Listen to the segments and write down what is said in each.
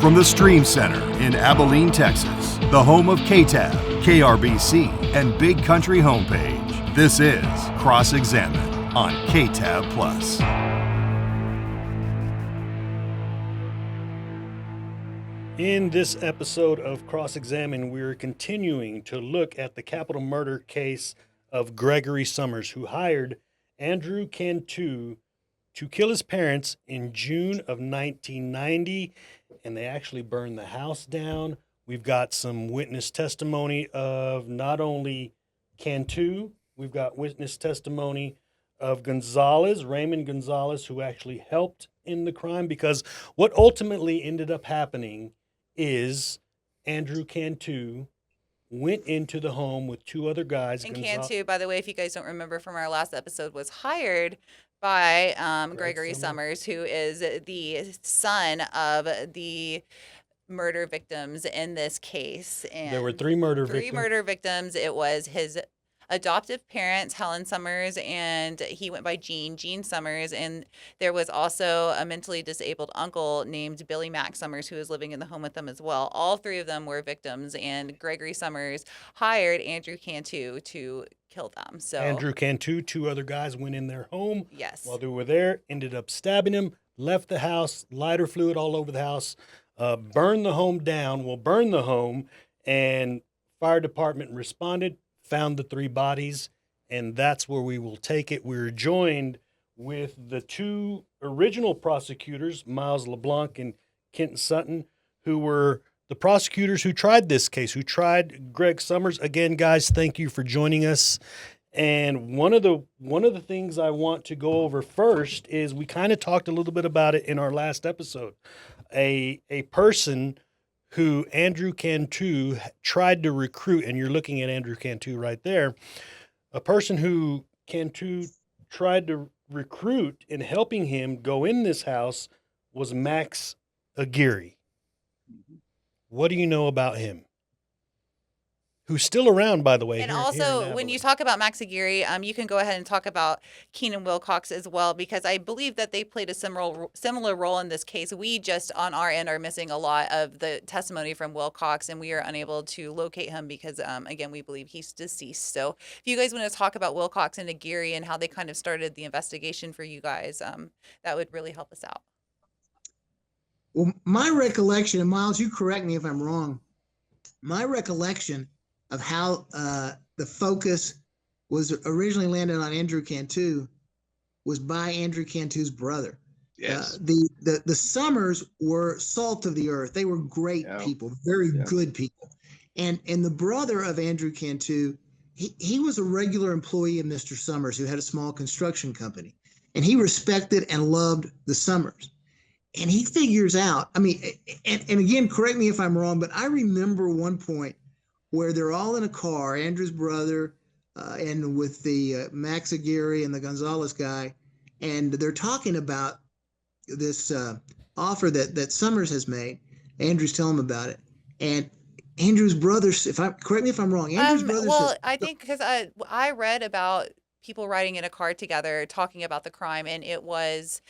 From the Stream Center in Abilene, Texas, the home of KTAB, KRBC, and Big Country Homepage, this is Cross-Examine on KTAB Plus. In this episode of Cross-Examine, we're continuing to look at the capital murder case of Gregory Summers, who hired Andrew Cantu to kill his parents in June of 1990, and they actually burned the house down. We've got some witness testimony of not only Cantu, we've got witness testimony of Gonzalez, Raymond Gonzalez, who actually helped in the crime, because what ultimately ended up happening is Andrew Cantu went into the home with two other guys. And Cantu, by the way, if you guys don't remember from our last episode, was hired by Gregory Summers, who is the son of the murder victims in this case. And there were three murder victims. It was his adoptive parents, Helen Summers, and he went by Gene Summers. And there was also a mentally disabled uncle named Billy Mack Summers, who was living in the home with them as well. All three of them were victims, and Gregory Summers hired Andrew Cantu to kill them. So Andrew Cantu, two other guys went in their home. Yes. While they were there, ended up stabbing him, left the house, lighter fluid all over the house, burned the home down. Well, burned the home, and fire department responded, found the three bodies, and that's where we will take it. We're joined with the two original prosecutors, Miles LeBlanc and Kenton Sutton, who were the prosecutors who tried this case, who tried Greg Summers. Again, guys, thank you for joining us. And one of the things I want to go over first is we kind of talked a little bit about it in our last episode. A person who Andrew Cantu tried to recruit, and you're looking at Andrew Cantu right there, a person who Cantu tried to recruit in helping him go in this house was Max Aguirre. What do you know about him? Who's still around, by the way. And also, when you talk about Max Aguirre, you can go ahead and talk about Keenan Wilcox as well, because I believe that they played a similar role in this case. We just, on our end, are missing a lot of the testimony from Wilcox, and we are unable to locate him because, again, we believe he's deceased. So if you guys want to talk about Wilcox and Aguirre and how they kind of started the investigation for you guys, that would really help us out. Well, my recollection, and Miles, you correct me if I'm wrong, my recollection of how the focus was originally landed on Andrew Cantu was by Andrew Cantu's brother. Yes. The Summers were salt of the earth. They were great people, very good people. And the brother of Andrew Cantu, he was a regular employee of Mr. Summers, who had a small construction company. And he respected and loved the Summers. And he figures out, I mean, and again, correct me if I'm wrong, but I remember one point where they're all in a car, Andrew's brother, and with the Max Aguirre and the Gonzalez guy, and they're talking about this offer that Summers has made. Andrew's telling him about it, and Andrew's brother, correct me if I'm wrong, Andrew's brother says, I think because I read about people riding in a car together talking about the crime, and it was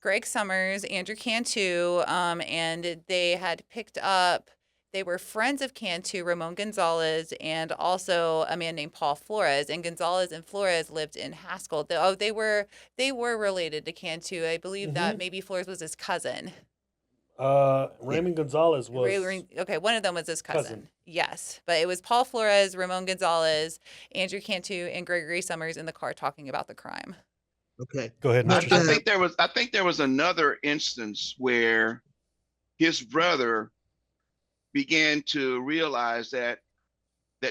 Greg Summers, Andrew Cantu, and they had picked up. They were friends of Cantu, Ramon Gonzalez, and also a man named Paul Flores. And Gonzalez and Flores lived in Haskell. They were related to Cantu. I believe that maybe Flores was his cousin. Raymond Gonzalez was. Okay, one of them was his cousin. Yes, but it was Paul Flores, Ramon Gonzalez, Andrew Cantu, and Gregory Summers in the car talking about the crime. Okay, go ahead. I think there was another instance where his brother began to realize that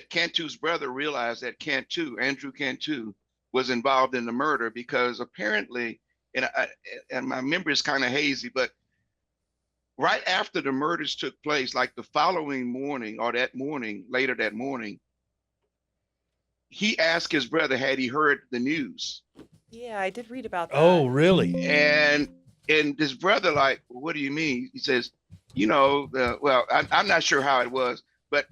Cantu's brother realized that Andrew Cantu, was involved in the murder, because apparently, and my memory is kind of hazy, but right after the murders took place, like the following morning or later that morning, he asked his brother, had he heard the news? Yeah, I did read about that. Oh, really? And his brother, like, what do you mean? He says, I'm not sure how it was, but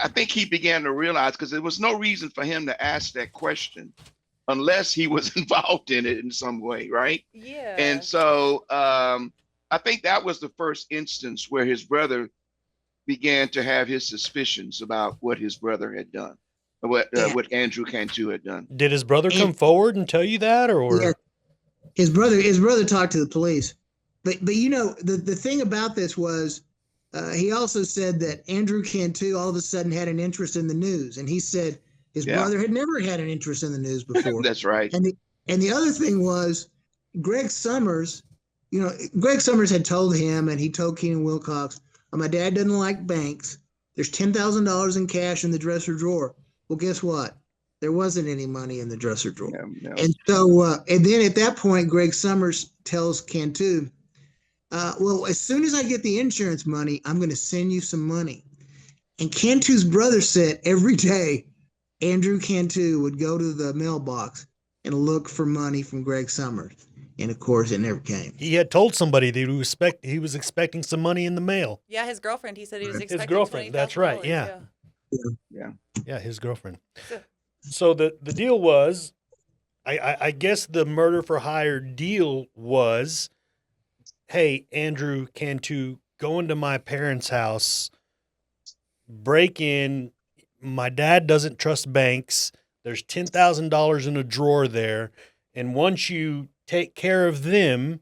I think he began to realize, because there was no reason for him to ask that question unless he was involved in it in some way, right? Yeah. And so I think that was the first instance where his brother began to have his suspicions about what his brother had done, what Andrew Cantu had done. Did his brother come forward and tell you that, or? Yeah, his brother talked to the police. But you know, the thing about this was, he also said that Andrew Cantu all of a sudden had an interest in the news, and he said his brother had never had an interest in the news before. That's right. And the other thing was, Greg Summers, you know, Greg Summers had told him, and he told Keenan Wilcox, my dad doesn't like banks. There's $10,000 in cash in the dresser drawer. Well, guess what? There wasn't any money in the dresser drawer. No. And so, and then at that point, Greg Summers tells Cantu, well, as soon as I get the insurance money, I'm going to send you some money. And Cantu's brother said every day, Andrew Cantu would go to the mailbox and look for money from Greg Summers. And of course, it never came. He had told somebody that he was expecting some money in the mail. Yeah, his girlfriend. He said he was expecting his girlfriend. That's right. Yeah, his girlfriend. So the deal was, I guess the murder for hire deal was, hey, Andrew Cantu, go into my parents' house, break in. My dad doesn't trust banks. There's $10,000 in a drawer there, and once you take care of them,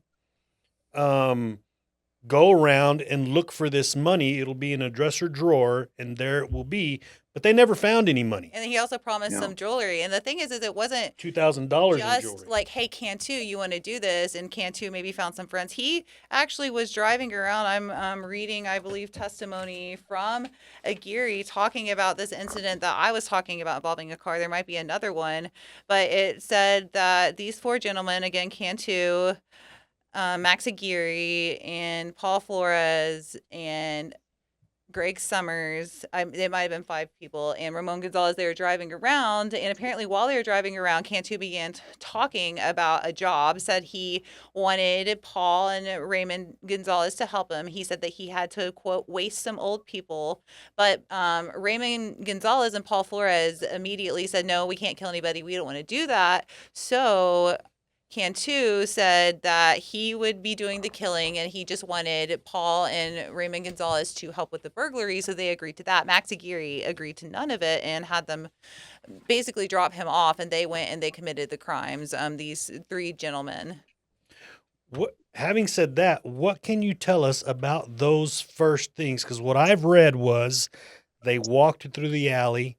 go around and look for this money. It'll be in a dresser drawer, and there it will be. But they never found any money. And he also promised some jewelry. And the thing is it wasn't $2,000 in jewelry. Just like, hey, Cantu, you want to do this? And Cantu maybe found some friends. He actually was driving around. I'm reading, I believe, testimony from Aguirre talking about this incident that I was talking about involving a car. There might be another one. But it said that these four gentlemen, again, Cantu, Max Aguirre, and Paul Flores, and Greg Summers, they might have been five people, and Ramon Gonzalez, they were driving around, and apparently while they were driving around, Cantu began talking about a job, said he wanted Paul and Raymond Gonzalez to help him. He said that he had to, quote, waste some old people, but Raymond Gonzalez and Paul Flores immediately said, no, we can't kill anybody, we don't want to do that. So Cantu said that he would be doing the killing and he just wanted Paul and Raymond Gonzalez to help with the burglary, so they agreed to that. Max Aguirre agreed to none of it and had them basically drop him off, and they went and they committed the crimes, these three gentlemen. Having said that, what can you tell us about those first things? Because what I've read was they walked through the alley,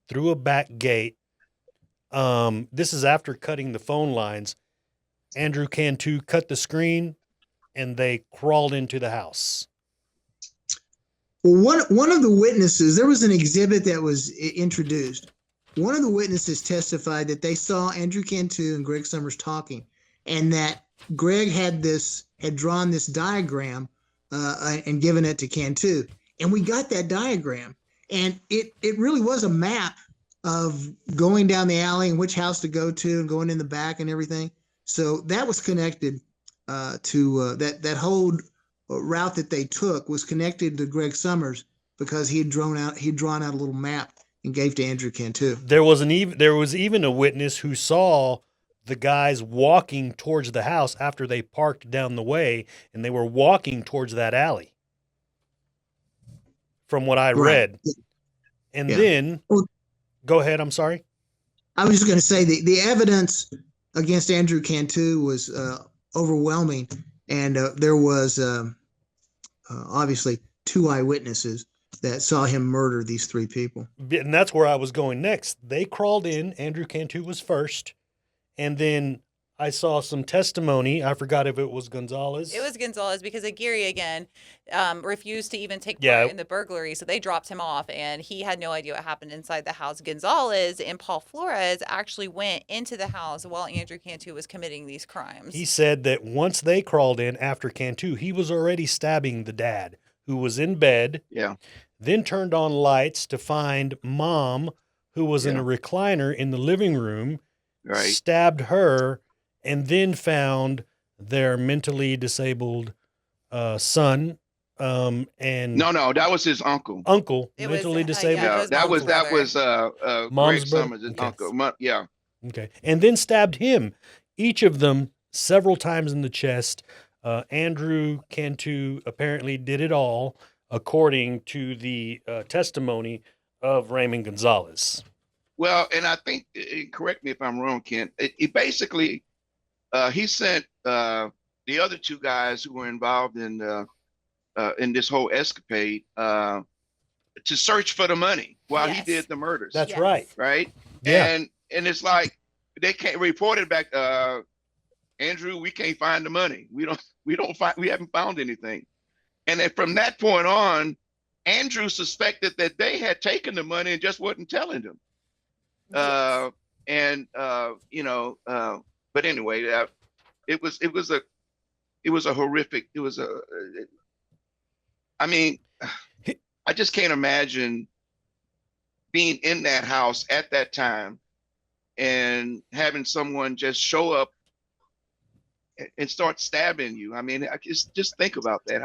through a back gate. This is after cutting the phone lines. Andrew Cantu cut the screen, and they crawled into the house. Well, one of the witnesses, there was an exhibit that was introduced. One of the witnesses testified that they saw Andrew Cantu and Greg Summers talking, and that Greg had drawn this diagram and given it to Cantu. And we got that diagram, and it really was a map of going down the alley and which house to go to and going in the back and everything. So that was connected to that whole route that they took was connected to Greg Summers because he had drawn out a little map and gave to Andrew Cantu. There was even a witness who saw the guys walking towards the house after they parked down the way, and they were walking towards that alley. From what I read, and then go ahead. I'm sorry. I was just going to say the evidence against Andrew Cantu was overwhelming, and there was obviously two eyewitnesses that saw him murder these three people. And that's where I was going next. They crawled in. Andrew Cantu was first, and then I saw some testimony. I forgot if it was Gonzalez. It was Gonzalez because Aguirre, again, refused to even take part in the burglary. So they dropped him off, and he had no idea what happened inside the house. Gonzalez and Paul Flores actually went into the house while Andrew Cantu was committing these crimes. He said that once they crawled in after Cantu, he was already stabbing the dad, who was in bed. Yeah. Then turned on lights to find Mom, who was in a recliner in the living room, stabbed her, and then found their mentally disabled son. And that was his uncle. Mentally disabled. Yeah, that was Mom's Greg Summers' uncle. Okay, and then stabbed him, each of them several times in the chest. Andrew Cantu apparently did it all, according to the testimony of Raymond Gonzalez. Well, and I think, correct me if I'm wrong, Ken. It basically, he sent the other two guys who were involved in this whole escapade to search for the money while he did the murders. That's right. Right. Yeah. And it's like they can't report it back. Andrew, we can't find the money. We haven't found anything. And then from that point on, Andrew suspected that they had taken the money and just wasn't telling them. But anyway, it was a horrific. I mean, I just can't imagine being in that house at that time and having someone just show up and start stabbing you. I mean, I just think about that.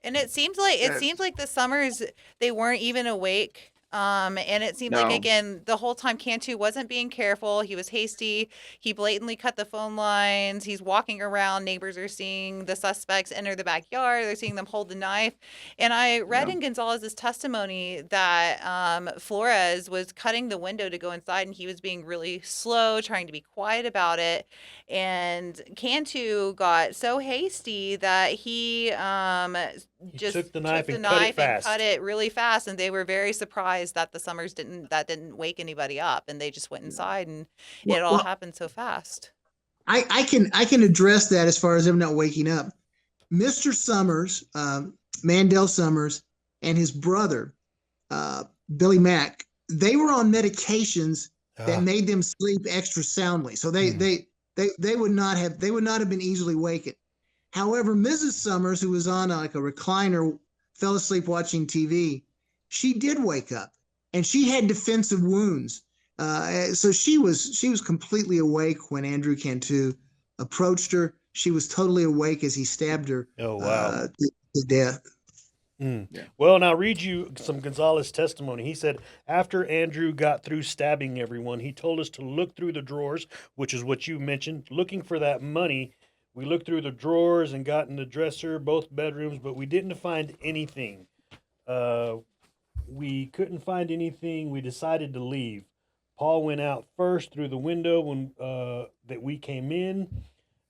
And it seems like the Summers, they weren't even awake. And it seemed like, again, the whole time Cantu wasn't being careful. He was hasty. He blatantly cut the phone lines. He's walking around. Neighbors are seeing the suspects enter the backyard. They're seeing them hold the knife. And I read in Gonzalez's testimony that Flores was cutting the window to go inside, and he was being really slow, trying to be quiet about it. And Cantu got so hasty that he just took the knife and cut it really fast, and they were very surprised that the Summers didn't wake anybody up, and they just went inside, and it all happened so fast. I can address that as far as them not waking up. Mr. Summers, Mandel Summers, and his brother, Billy Mack, they were on medications that made them sleep extra soundly. So they would not have been easily wakened. However, Mrs. Summers, who was on like a recliner, fell asleep watching TV. She did wake up, and she had defensive wounds. So she was completely awake when Andrew Cantu approached her. She was totally awake as he stabbed her to death. Yeah. Well, and I'll read you some Gonzalez testimony. He said, after Andrew got through stabbing everyone, he told us to look through the drawers, which is what you mentioned, looking for that money. We looked through the drawers and got in the dresser, both bedrooms, but we didn't find anything. We couldn't find anything. We decided to leave. Paul went out first through the window when that we came in.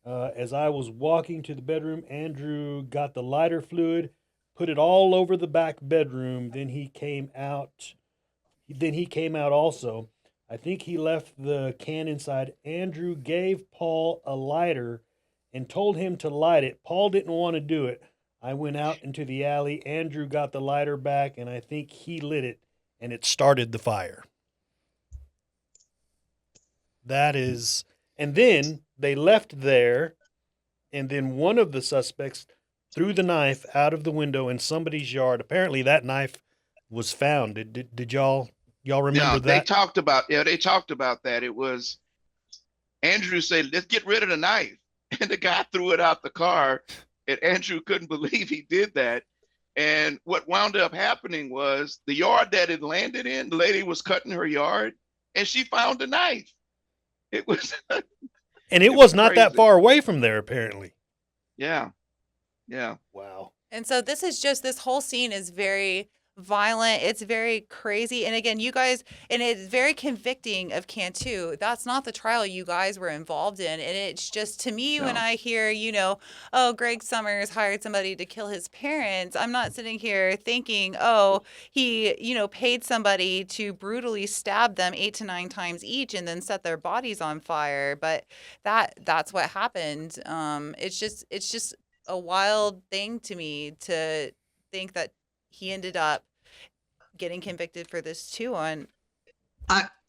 As I was walking to the bedroom, Andrew got the lighter fluid, put it all over the back bedroom. Then he came out. Also. I think he left the can inside. Andrew gave Paul a lighter and told him to light it. Paul didn't want to do it. I went out into the alley. Andrew got the lighter back, and I think he lit it, and it started the fire. And then they left there, and then one of the suspects threw the knife out of the window in somebody's yard. Apparently that knife was found. Did y'all remember that? They talked about that. It was Andrew said, let's get rid of the knife. And the guy threw it out the car, and Andrew couldn't believe he did that. And what wound up happening was the yard that it landed in, the lady was cutting her yard, and she found the knife. It was, and it was not that far away from there, apparently. Yeah. Wow. And so this whole scene is very violent. It's very crazy. And again, you guys, and it's very convicting of Cantu. That's not the trial you guys were involved in. And it's just, to me, when I hear, Greg Summers hired somebody to kill his parents, I'm not sitting here thinking, he, paid somebody to brutally stab them 8 to 9 times each and then set their bodies on fire. But that's what happened. It's just a wild thing to me to think that he ended up getting convicted for this too. I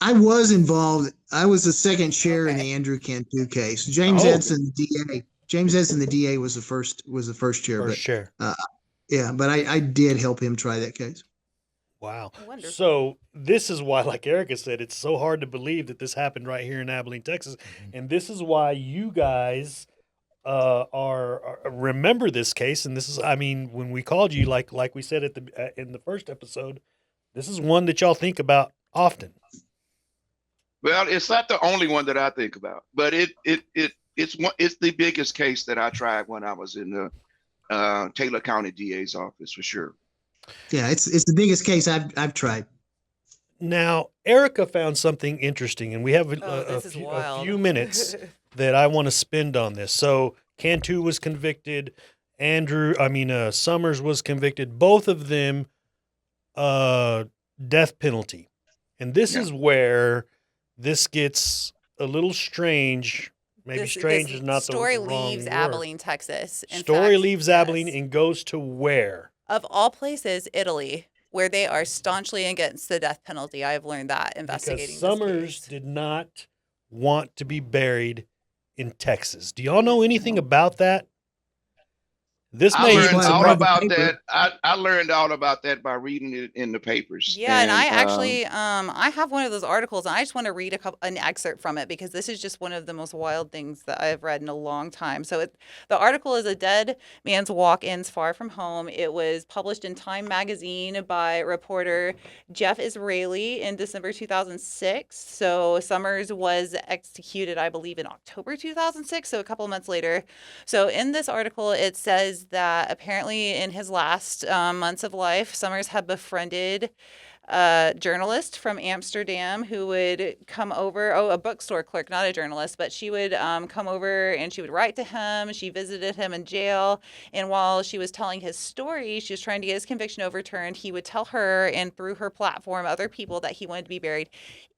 was involved. I was the second chair in the Andrew Cantu case. James Edson, the DA, was the first chair. But I did help him try that case. Wow. Wonderful. So this is why, like Erica said, it's so hard to believe that this happened right here in Abilene, Texas. And this is why you guys remember this case. And this is, when we called you, like we said in the first episode, this is one that y'all think about often. Well, it's not the only one that I think about, but it It's the biggest case that I tried when I was in the Taylor County DA's office, for sure. Yeah, it's the biggest case I've tried. Now, Erica found something interesting, and we have a few minutes that I want to spend on this. So, Cantu was convicted. Summers was convicted. Both of them, death penalty. And this is where this gets a little strange. Maybe strange is not the wrong word. Story leaves Abilene, Texas. Leaves Abilene and goes to where? Of all places, Italy, where they are staunchly against the death penalty. I've learned that investigating because Summers did not want to be buried in Texas. Do y'all know anything about that? I learned all about that. I learned all about that by reading it in the papers. Yeah, and I actually, I have one of those articles, and I just want to read an excerpt from it because this is just one of the most wild things that I've read in a long time. So the article is "A Dead Man's Walk-Ins Far From Home." It was published in Time magazine by reporter Jeff Israeli in December 2006. So Summers was executed, I believe, in October 2006, so a couple of months later. So in this article, it says that apparently in his last months of life, Summers had befriended a journalist from Amsterdam who would come over, a bookstore clerk, not a journalist, but she would come over and she would write to him. She visited him in jail. And while she was telling his story, she was trying to get his conviction overturned. He would tell her and through her platform, other people, that he wanted to be buried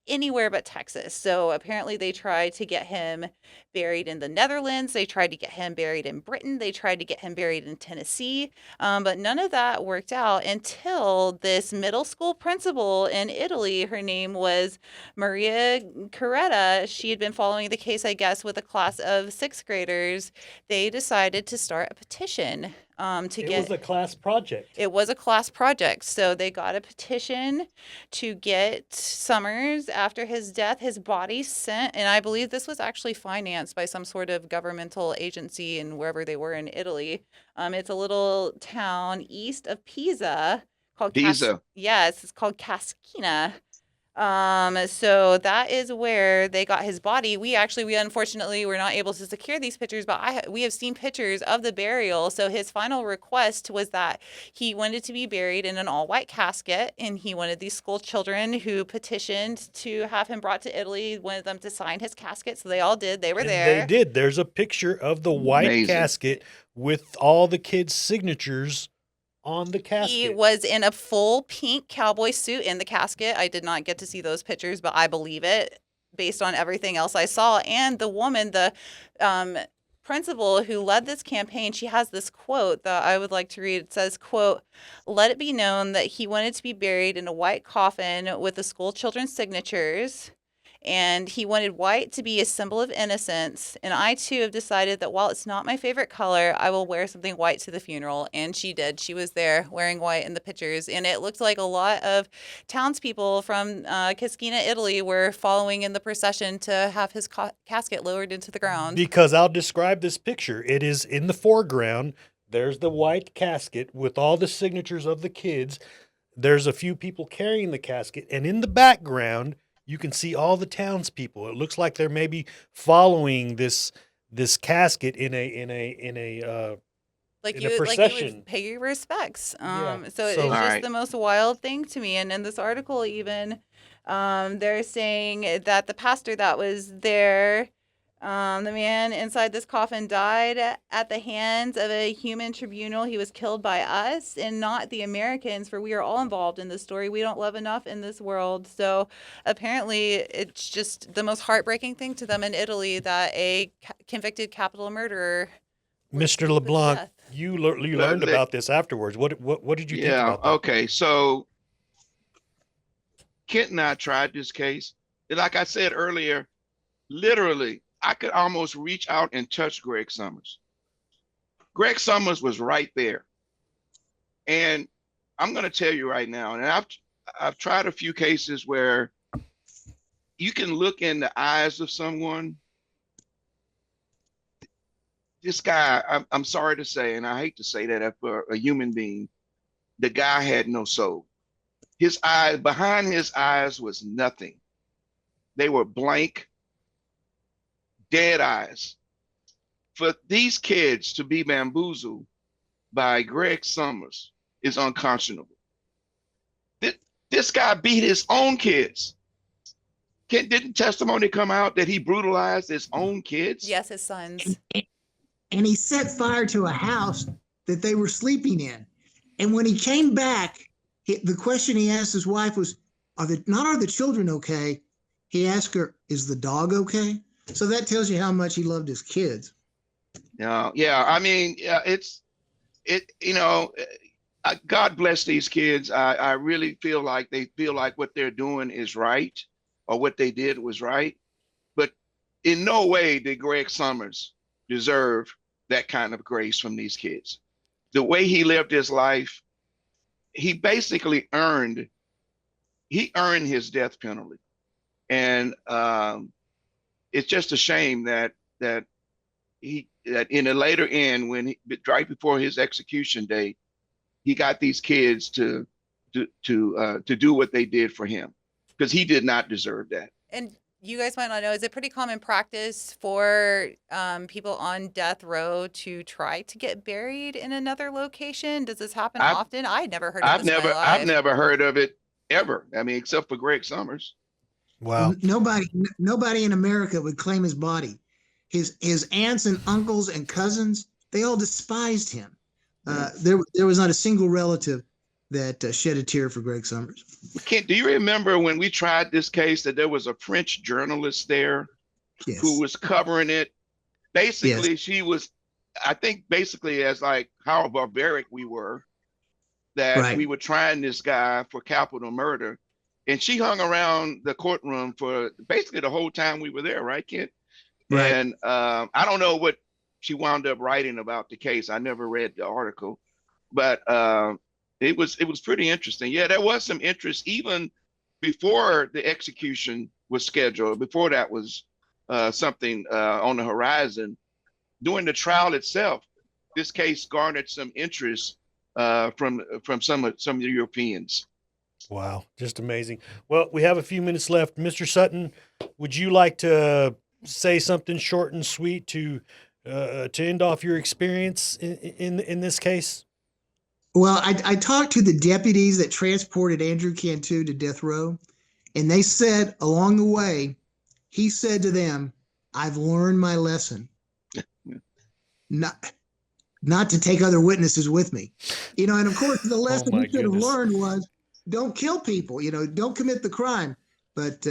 anywhere but Texas. So apparently they tried to get him buried in the Netherlands. They tried to get him buried in Britain. They tried to get him buried in Tennessee. But none of that worked out until this middle school principal in Italy. Her name was Maria Caretta. She had been following the case, I guess, with a class of sixth graders. They decided to start a petition it was a class project. It was a class project. So they got a petition to get Summers, after his death, his body sent, and I believe this was actually financed by some sort of governmental agency in wherever they were in Italy. It's a little town east of Pisa called Pisa. Yes, it's called Cascina. So that is where they got his body. We unfortunately were not able to secure these pictures, but we have seen pictures of the burial. So his final request was that he wanted to be buried in an all-white casket, and he wanted these school children who petitioned to have him brought to Italy, wanted them to sign his casket. So they all did. They were there. They did. There's a picture of the white casket with all the kids' signatures on the casket. He was in a full pink cowboy suit in the casket. I did not get to see those pictures, but I believe it based on everything else I saw. And the woman, the principal who led this campaign, she has this quote that I would like to read. It says, quote, "Let it be known that he wanted to be buried in a white coffin with the school children's signatures. And he wanted white to be a symbol of innocence. And I, too, have decided that while it's not my favorite color, I will wear something white to the funeral." And she did. She was there wearing white in the pictures. And it looked like a lot of townspeople from Cascina, Italy, were following in the procession to have his casket lowered into the ground. Because I'll describe this picture. It is in the foreground. There's the white casket with all the signatures of the kids. There's a few people carrying the casket. And in the background, you can see all the townspeople. It looks like they're maybe following this casket in a procession. You would pay your respects. So it's just the most wild thing to me. And in this article, even they're saying that the pastor that was there, the man inside this coffin, died at the hands of a human tribunal. He was killed by us and not the Americans, for we are all involved in this story. We don't love enough in this world. So apparently it's just the most heartbreaking thing to them in Italy that a convicted capital murderer. Mr. LeBlanc, you learned about this afterwards. What did you think about that? Okay. So Kent and I tried this case. Like I said earlier, literally, I could almost reach out and touch Greg Summers. Greg Summers was right there. And I'm going to tell you right now, and I've tried a few cases where you can look in the eyes of someone. This guy, I'm sorry to say, and I hate to say that for a human being, the guy had no soul. His eyes, behind his eyes was nothing. They were blank, dead eyes. for these kids to be bamboozled by Greg Summers is unconscionable. This guy beat his own kids. Didn't testimony come out that he brutalized his own kids? Yes, his sons. And he set fire to a house that they were sleeping in. And when he came back, the question he asked his wife was, are the children okay? He asked her, is the dog okay? So that tells you how much he loved his kids. Yeah. I mean, God bless these kids. I really feel like they feel like what they're doing is right, or what they did was right. But in no way did Greg Summers deserve that kind of grace from these kids. The way he lived his life, he basically earned his death penalty. And it's just a shame that in a later end, right before his execution date, he got these kids to do what they did for him, because he did not deserve that. And you guys might not know, is it pretty common practice for people on death row to try to get buried in another location? Does this happen often? I had never heard of this in my life. I've never heard of it ever. I mean, except for Greg Summers. Wow. Nobody in America would claim his body. His aunts and uncles and cousins, they all despised him. There was not a single relative that shed a tear for Greg Summers. Kent, do you remember when we tried this case that there was a French journalist there who was covering it? Basically, she was, I think, basically as like how barbaric we were, that we were trying this guy for capital murder. And she hung around the courtroom for basically the whole time we were there, right, Kent? Right. And I don't know what she wound up writing about the case. I never read the article, but it was pretty interesting. Yeah, there was some interest even before the execution was scheduled. Before that was something on the horizon. During the trial itself, this case garnered some interest from some of the Europeans. Wow, just amazing. Well, we have a few minutes left. Mr. Sutton, would you like to say something short and sweet to end off your experience in this case? Well, I talked to the deputies that transported Andrew Cantu to death row, and they said along the way, he said to them, "I've learned my lesson. Not to take other witnesses with me." And of course, the lesson he should have learned was, don't kill people, don't commit the crime. But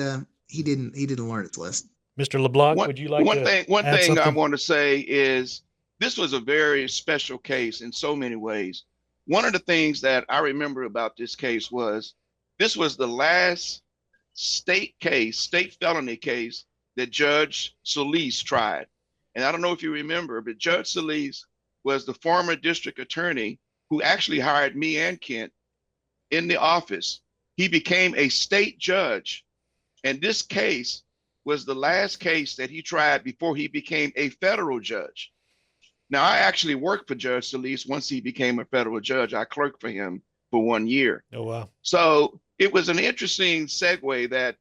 he didn't learn his lesson. Mr. LeBlanc, would you like one thing I want to say is this was a very special case in so many ways. One of the things that I remember about this case was this was the last state felony case that Judge Solis tried. And I don't know if you remember, but Judge Solis was the former district attorney who actually hired me and Kent in the office. He became a state judge, and this case was the last case that he tried before he became a federal judge. Now, I actually worked for Judge Solis once he became a federal judge. I clerked for him for 1 year. Oh, wow. So it was an interesting segue that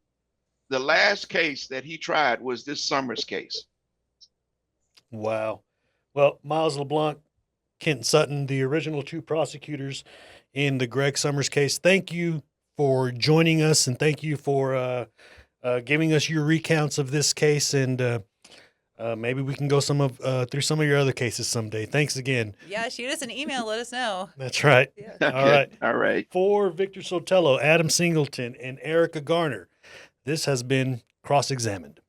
the last case that he tried was this Summers case. Wow. Well, Miles LeBlanc, Kent Sutton, the original two prosecutors in the Greg Summers case, thank you for joining us, and thank you for giving us your recounts of this case, and maybe we can go through some of your other cases someday. Thanks again. Yeah, shoot us an email. Let us know. That's right. Yeah. All right. All right. For Victor Sotelo, Adam Singleton, and Erica Garner, this has been Cross-Examined.